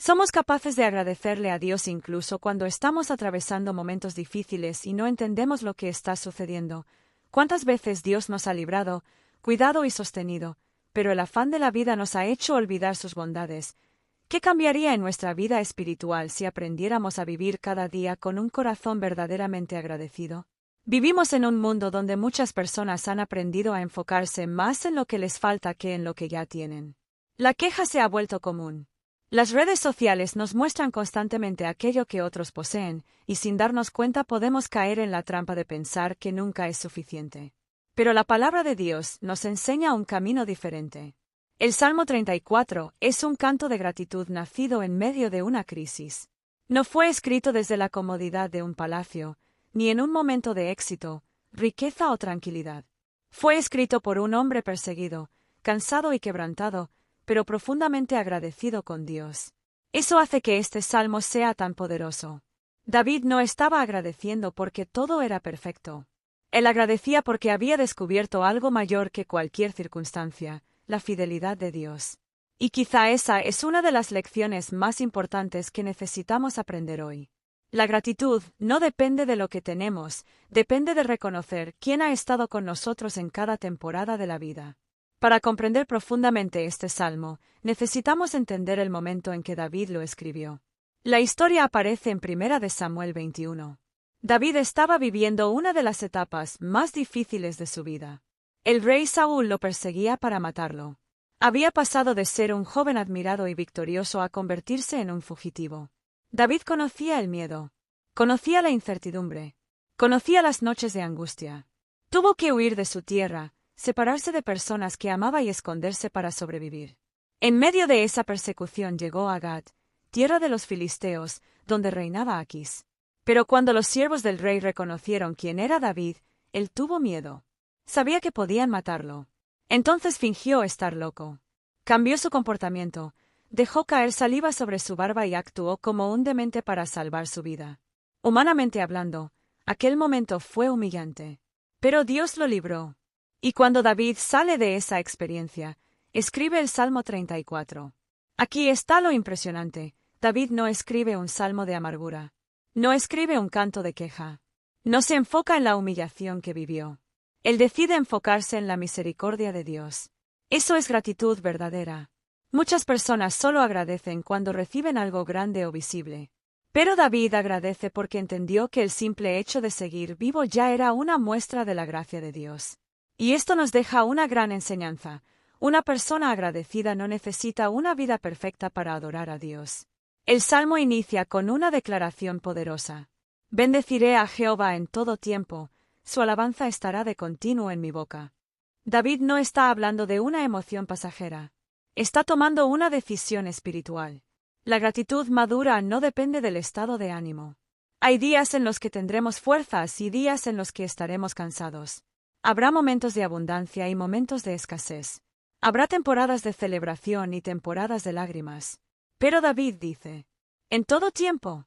Somos capaces de agradecerle a Dios incluso cuando estamos atravesando momentos difíciles y no entendemos lo que está sucediendo. ¿Cuántas veces Dios nos ha librado, cuidado y sostenido, pero el afán de la vida nos ha hecho olvidar sus bondades? ¿Qué cambiaría en nuestra vida espiritual si aprendiéramos a vivir cada día con un corazón verdaderamente agradecido? Vivimos en un mundo donde muchas personas han aprendido a enfocarse más en lo que les falta que en lo que ya tienen. La queja se ha vuelto común. Las redes sociales nos muestran constantemente aquello que otros poseen, y sin darnos cuenta podemos caer en la trampa de pensar que nunca es suficiente. Pero la palabra de Dios nos enseña un camino diferente. El Salmo 34 es un canto de gratitud nacido en medio de una crisis. No fue escrito desde la comodidad de un palacio, ni en un momento de éxito, riqueza o tranquilidad. Fue escrito por un hombre perseguido, cansado y quebrantado, pero profundamente agradecido con Dios. Eso hace que este salmo sea tan poderoso. David no estaba agradeciendo porque todo era perfecto. Él agradecía porque había descubierto algo mayor que cualquier circunstancia, la fidelidad de Dios. Y quizá esa es una de las lecciones más importantes que necesitamos aprender hoy. La gratitud no depende de lo que tenemos, depende de reconocer quién ha estado con nosotros en cada temporada de la vida. Para comprender profundamente este salmo, necesitamos entender el momento en que David lo escribió. La historia aparece en 1 de Samuel 21. David estaba viviendo una de las etapas más difíciles de su vida. El rey Saúl lo perseguía para matarlo. Había pasado de ser un joven admirado y victorioso a convertirse en un fugitivo. David conocía el miedo, conocía la incertidumbre, conocía las noches de angustia. Tuvo que huir de su tierra, separarse de personas que amaba y esconderse para sobrevivir. En medio de esa persecución llegó a Gat, tierra de los filisteos, donde reinaba Aquis. Pero cuando los siervos del rey reconocieron quién era David, él tuvo miedo. Sabía que podían matarlo. Entonces fingió estar loco. Cambió su comportamiento, dejó caer saliva sobre su barba y actuó como un demente para salvar su vida. Humanamente hablando, aquel momento fue humillante. Pero Dios lo libró. Y cuando David sale de esa experiencia, escribe el Salmo 34. Aquí está lo impresionante. David no escribe un salmo de amargura. No escribe un canto de queja. No se enfoca en la humillación que vivió. Él decide enfocarse en la misericordia de Dios. Eso es gratitud verdadera. Muchas personas solo agradecen cuando reciben algo grande o visible. Pero David agradece porque entendió que el simple hecho de seguir vivo ya era una muestra de la gracia de Dios. Y esto nos deja una gran enseñanza. Una persona agradecida no necesita una vida perfecta para adorar a Dios. El Salmo inicia con una declaración poderosa. Bendeciré a Jehová en todo tiempo, su alabanza estará de continuo en mi boca. David no está hablando de una emoción pasajera. Está tomando una decisión espiritual. La gratitud madura no depende del estado de ánimo. Hay días en los que tendremos fuerzas y días en los que estaremos cansados. Habrá momentos de abundancia y momentos de escasez. Habrá temporadas de celebración y temporadas de lágrimas. Pero David dice, en todo tiempo.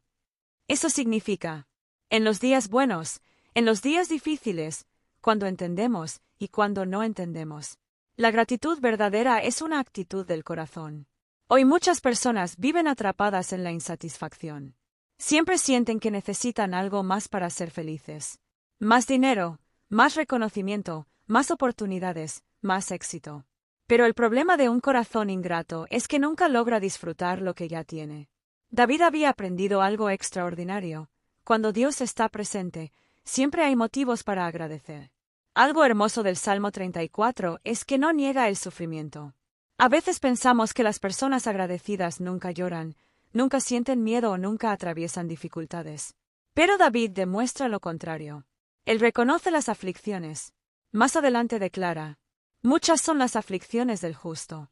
Eso significa, en los días buenos, en los días difíciles, cuando entendemos y cuando no entendemos. La gratitud verdadera es una actitud del corazón. Hoy muchas personas viven atrapadas en la insatisfacción. Siempre sienten que necesitan algo más para ser felices. Más dinero, más reconocimiento, más oportunidades, más éxito. Pero el problema de un corazón ingrato es que nunca logra disfrutar lo que ya tiene. David había aprendido algo extraordinario. Cuando Dios está presente, siempre hay motivos para agradecer. Algo hermoso del Salmo 34 es que no niega el sufrimiento. A veces pensamos que las personas agradecidas nunca lloran, nunca sienten miedo o nunca atraviesan dificultades. Pero David demuestra lo contrario. Él reconoce las aflicciones. Más adelante declara, muchas son las aflicciones del justo.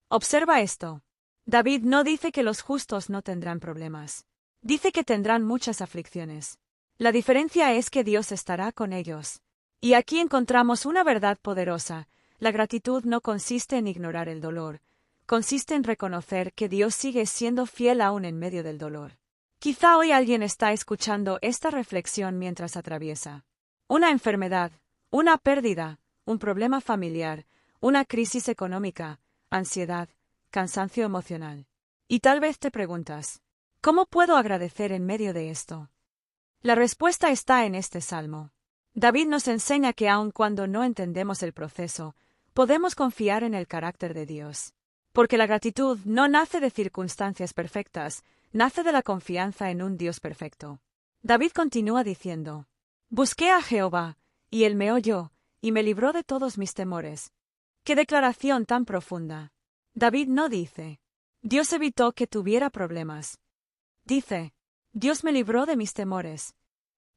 Observa esto. David no dice que los justos no tendrán problemas. Dice que tendrán muchas aflicciones. La diferencia es que Dios estará con ellos. Y aquí encontramos una verdad poderosa. La gratitud no consiste en ignorar el dolor. Consiste en reconocer que Dios sigue siendo fiel aún en medio del dolor. Quizá hoy alguien está escuchando esta reflexión mientras atraviesa una enfermedad, una pérdida, un problema familiar, una crisis económica, ansiedad, cansancio emocional. Y tal vez te preguntas, ¿cómo puedo agradecer en medio de esto? La respuesta está en este salmo. David nos enseña que aun cuando no entendemos el proceso, podemos confiar en el carácter de Dios. Porque la gratitud no nace de circunstancias perfectas, nace de la confianza en un Dios perfecto. David continúa diciendo, «Busqué a Jehová, y él me oyó, y me libró de todos mis temores». ¡Qué declaración tan profunda! David no dice, «Dios evitó que tuviera problemas». Dice, «Dios me libró de mis temores».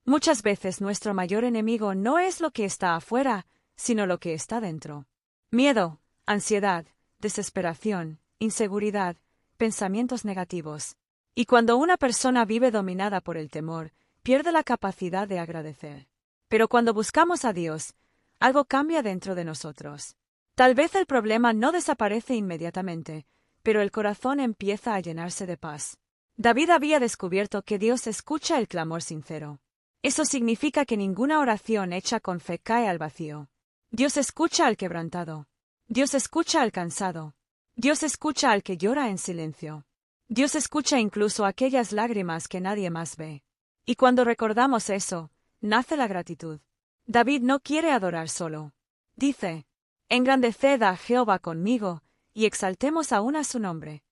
Muchas veces nuestro mayor enemigo no es lo que está afuera, sino lo que está dentro. Miedo, ansiedad, desesperación, inseguridad, pensamientos negativos. Y cuando una persona vive dominada por el temor, pierde la capacidad de agradecer. Pero cuando buscamos a Dios, algo cambia dentro de nosotros. Tal vez el problema no desaparece inmediatamente, pero el corazón empieza a llenarse de paz. David había descubierto que Dios escucha el clamor sincero. Eso significa que ninguna oración hecha con fe cae al vacío. Dios escucha al quebrantado. Dios escucha al cansado. Dios escucha al que llora en silencio. Dios escucha incluso aquellas lágrimas que nadie más ve. Y cuando recordamos eso, nace la gratitud. David no quiere adorar solo. Dice, «Engrandeced a Jehová conmigo, y exaltemos aún a su nombre».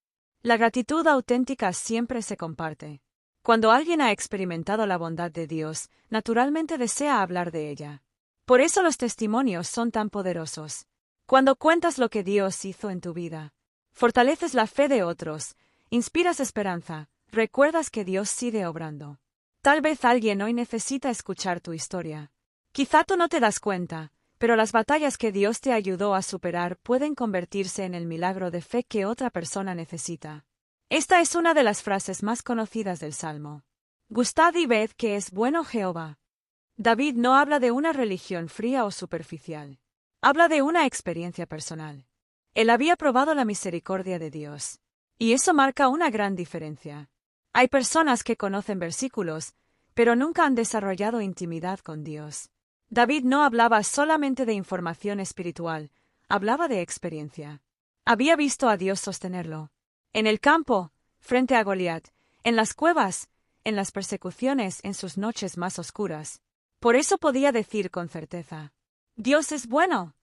La gratitud auténtica siempre se comparte. Cuando alguien ha experimentado la bondad de Dios, naturalmente desea hablar de ella. Por eso los testimonios son tan poderosos. Cuando cuentas lo que Dios hizo en tu vida, fortaleces la fe de otros, inspiras esperanza, recuerdas que Dios sigue obrando. Tal vez alguien hoy necesita escuchar tu historia. Quizá tú no te das cuenta, pero las batallas que Dios te ayudó a superar pueden convertirse en el milagro de fe que otra persona necesita. Esta es una de las frases más conocidas del Salmo. Gustad y ved que es bueno Jehová. David no habla de una religión fría o superficial. Habla de una experiencia personal. Él había probado la misericordia de Dios. Y eso marca una gran diferencia. Hay personas que conocen versículos, pero nunca han desarrollado intimidad con Dios. David no hablaba solamente de información espiritual, hablaba de experiencia. Había visto a Dios sostenerlo. En el campo, frente a Goliat, en las cuevas, en las persecuciones, en sus noches más oscuras. Por eso podía decir con certeza, «Dios es bueno».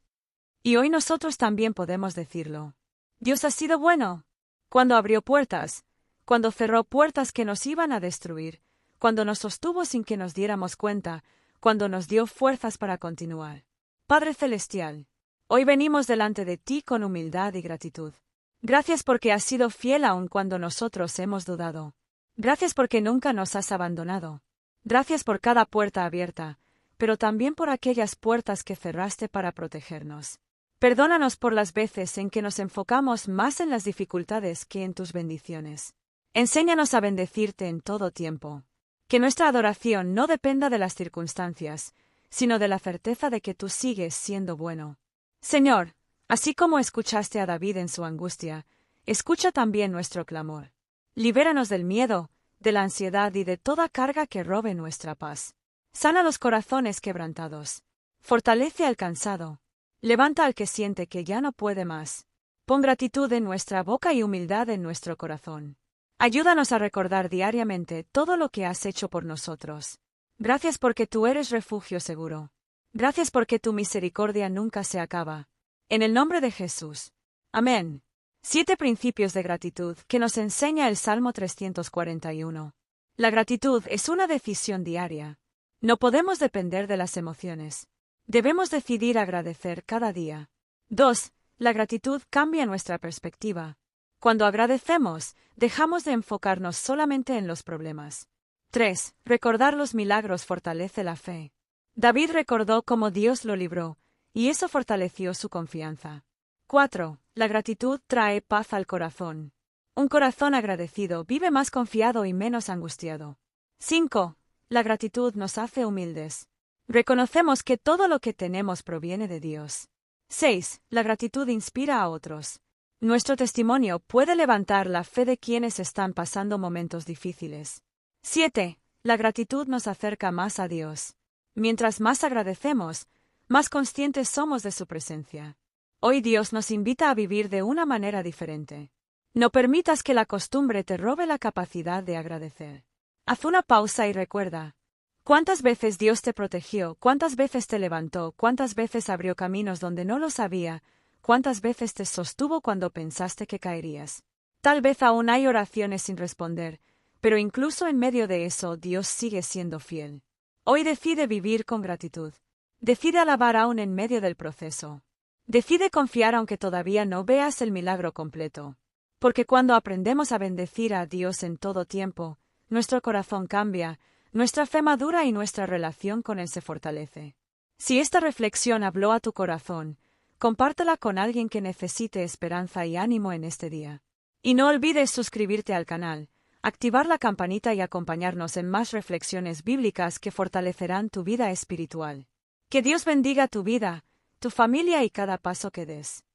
Y hoy nosotros también podemos decirlo. Dios ha sido bueno. Cuando abrió puertas, cuando cerró puertas que nos iban a destruir, cuando nos sostuvo sin que nos diéramos cuenta, cuando nos dio fuerzas para continuar. Padre Celestial, hoy venimos delante de ti con humildad y gratitud. Gracias porque has sido fiel aun cuando nosotros hemos dudado. Gracias porque nunca nos has abandonado. Gracias por cada puerta abierta, pero también por aquellas puertas que cerraste para protegernos. Perdónanos por las veces en que nos enfocamos más en las dificultades que en tus bendiciones. Enséñanos a bendecirte en todo tiempo. Que nuestra adoración no dependa de las circunstancias, sino de la certeza de que tú sigues siendo bueno. Señor, así como escuchaste a David en su angustia, escucha también nuestro clamor. Libéranos del miedo, de la ansiedad y de toda carga que robe nuestra paz. Sana los corazones quebrantados. Fortalece al cansado. Levanta al que siente que ya no puede más. Pon gratitud en nuestra boca y humildad en nuestro corazón. Ayúdanos a recordar diariamente todo lo que has hecho por nosotros. Gracias porque tú eres refugio seguro. Gracias porque tu misericordia nunca se acaba. En el nombre de Jesús. Amén. 7 principios de gratitud que nos enseña el Salmo 341. La gratitud es una decisión diaria. No podemos depender de las emociones. Debemos decidir agradecer cada día. 2. La gratitud cambia nuestra perspectiva. Cuando agradecemos, dejamos de enfocarnos solamente en los problemas. 3. Recordar los milagros fortalece la fe. David recordó cómo Dios lo libró, y eso fortaleció su confianza. 4. La gratitud trae paz al corazón. Un corazón agradecido vive más confiado y menos angustiado. 5. La gratitud nos hace humildes. Reconocemos que todo lo que tenemos proviene de Dios. 6. La gratitud inspira a otros. Nuestro testimonio puede levantar la fe de quienes están pasando momentos difíciles. 7. La gratitud nos acerca más a Dios. Mientras más agradecemos, más conscientes somos de su presencia. Hoy Dios nos invita a vivir de una manera diferente. No permitas que la costumbre te robe la capacidad de agradecer. Haz una pausa y recuerda. ¿Cuántas veces Dios te protegió? ¿Cuántas veces te levantó? ¿Cuántas veces abrió caminos donde no los había? ¿Cuántas veces te sostuvo cuando pensaste que caerías? Tal vez aún hay oraciones sin responder, pero incluso en medio de eso Dios sigue siendo fiel. Hoy decide vivir con gratitud. Decide alabar aún en medio del proceso. Decide confiar aunque todavía no veas el milagro completo. Porque cuando aprendemos a bendecir a Dios en todo tiempo, nuestro corazón cambia, nuestra fe madura y nuestra relación con Él se fortalece. Si esta reflexión habló a tu corazón, compártela con alguien que necesite esperanza y ánimo en este día. Y no olvides suscribirte al canal, activar la campanita y acompañarnos en más reflexiones bíblicas que fortalecerán tu vida espiritual. Que Dios bendiga tu vida, tu familia y cada paso que des.